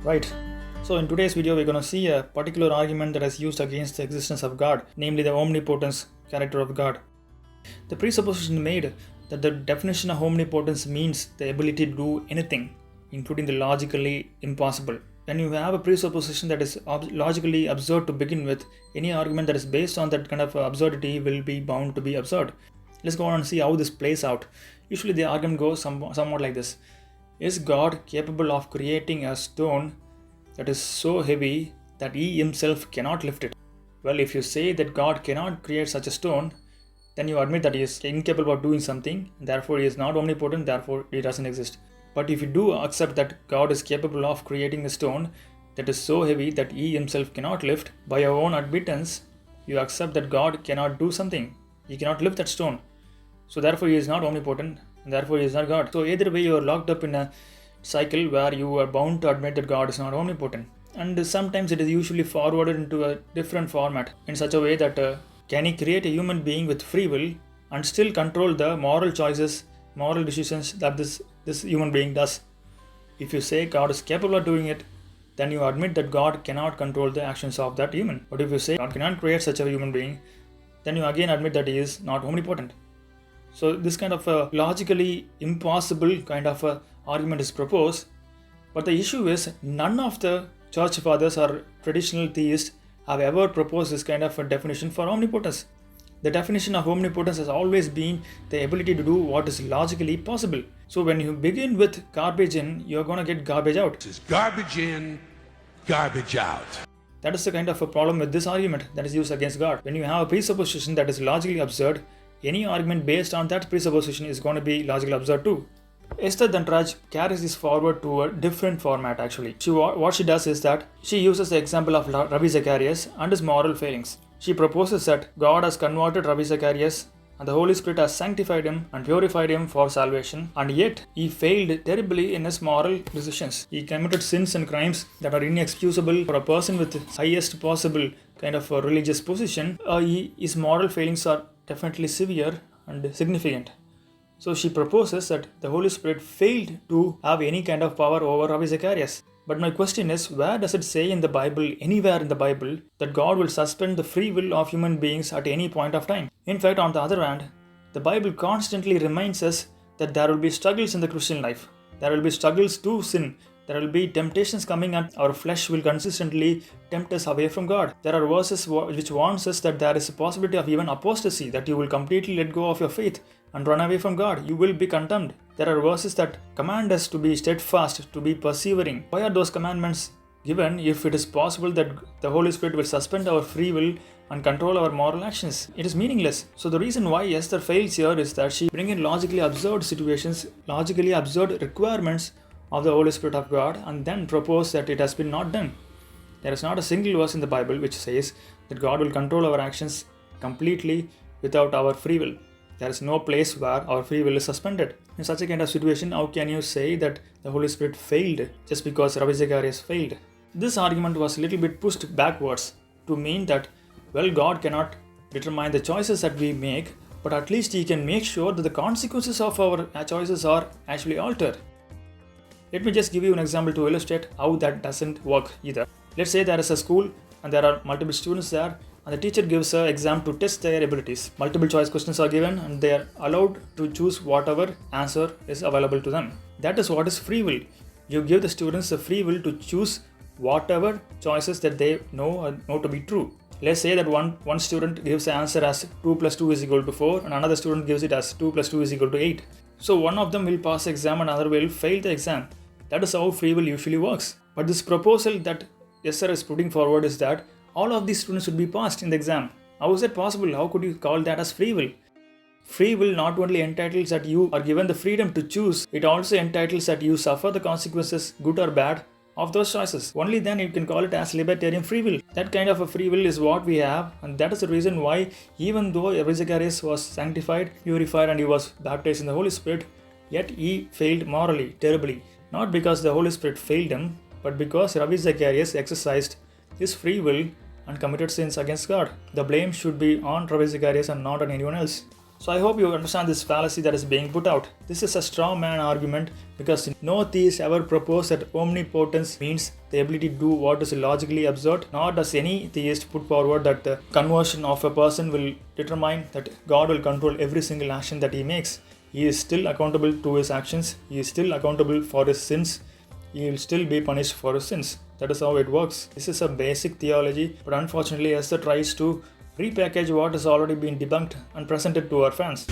Right. So in today's video, we're going to see a particular argument that is used against the existence of God, namely the omnipotence character of God. The presupposition made that the definition of omnipotence means the ability to do anything, including the logically impossible. When you have a presupposition that is logically absurd to begin with, any argument that is based on that kind of absurdity will be bound to be absurd. Let's go on and see how this plays out. Usually the argument goes somewhat like this. Is God capable of creating a stone that is so heavy that he himself cannot lift it? Well, if you say that God cannot create such a stone, then you admit that he is incapable of doing something, therefore he is not omnipotent, therefore he doesn't exist. But if you do accept that God is capable of creating a stone that is so heavy that he himself cannot lift, by your own admittance, you accept that God cannot do something. He cannot lift that stone. So therefore he is not omnipotent, and therefore he is not God. So either way you are locked up in a cycle where you are bound to admit that God is not omnipotent. And sometimes it is usually forwarded into a different format in such a way that can he create a human being with free will and still control the moral choices, moral decisions that this human being does? If you say God is capable of doing it, then you admit that God cannot control the actions of that human. But if you say God cannot create such a human being, then you again admit that he is not omnipotent. So this kind of a logically impossible kind of a argument is proposed, but the issue is none of the church fathers or traditional theists have ever proposed this kind of a definition for omnipotence. The definition of omnipotence has always been the ability to do what is logically possible. So when you begin with garbage in, you're going to get garbage out. It's garbage in, garbage out. That is the kind of a problem with this argument that is used against God. When you have a presupposition that is logically absurd, any argument based on that presupposition is going to be logically absurd too. Esther Dhanraj carries this forward to a different format actually. What she does is that she uses the example of Ravi Zacharias and his moral failings. She proposes that God has converted Ravi Zacharias and the Holy Spirit has sanctified him and purified him for salvation, and yet he failed terribly in his moral decisions. He committed sins and crimes that are inexcusable for a person with the highest possible kind of a religious position. His moral failings are definitely severe and significant. So she proposes that the Holy Spirit failed to have any kind of power over Ravi Zacharias. But my question is, where does it say in the Bible, anywhere in the Bible, that God will suspend the free will of human beings at any point of time? In fact, on the other hand, the Bible constantly reminds us that there will be struggles in the Christian life. There will be struggles to sin. There will be temptations coming and our flesh will consistently tempt us away from God. There are verses which warns us that there is a possibility of even apostasy, that you will completely let go of your faith and run away from God. You will be condemned. There are verses that command us to be steadfast, to be persevering. Why are those commandments given if it is possible that the Holy Spirit will suspend our free will and control our moral actions? It is meaningless. So the reason why Esther fails here is that she brings in logically absurd situations, logically absurd requirements of the Holy Spirit of God, and then propose that it has been not done. There is not a single verse in the Bible which says that God will control our actions completely without our free will. There is no place where our free will is suspended. In such a kind of situation, how can you say that the Holy Spirit failed just because Ravi Zacharias failed? This argument was a little bit pushed backwards to mean that, well, God cannot determine the choices that we make, but at least He can make sure that the consequences of our choices are actually altered. Let me just give you an example to illustrate how that doesn't work either. Let's say there is a school and there are multiple students there, and the teacher gives an exam to test their abilities. Multiple choice questions are given and they are allowed to choose whatever answer is available to them. That is what is free will. You give the students the free will to choose whatever choices that they know to be true. Let's say that one student gives the answer as 2 plus 2 is equal to 4 and another student gives it as 2 plus 2 is equal to 8. So one of them will pass the exam and another will fail the exam. That is how free will usually works. But this proposal that Esther is putting forward is that all of these students should be passed in the exam. How is that possible? How could you call that as free will? Free will not only entitles that you are given the freedom to choose, it also entitles that you suffer the consequences, good or bad, of those choices. Only then you can call it as libertarian free will. That kind of a free will is what we have, and that is the reason why even though Ravi Zacharias was sanctified, purified, and he was baptized in the Holy Spirit, yet he failed morally, terribly. Not because the Holy Spirit failed him, but because Ravi Zacharias exercised his free will and committed sins against God. The blame should be on Ravi Zacharias and not on anyone else. So I hope you understand this fallacy that is being put out. This is a straw man argument because no theist ever proposed that omnipotence means the ability to do what is logically absurd, nor does any theist put forward that the conversion of a person will determine that God will control every single action that he makes. He is still accountable to his actions, he is still accountable for his sins, he will still be punished for his sins. That is how it works. This is a basic theology, but unfortunately Esther tries to repackage what has already been debunked and presented to our fans.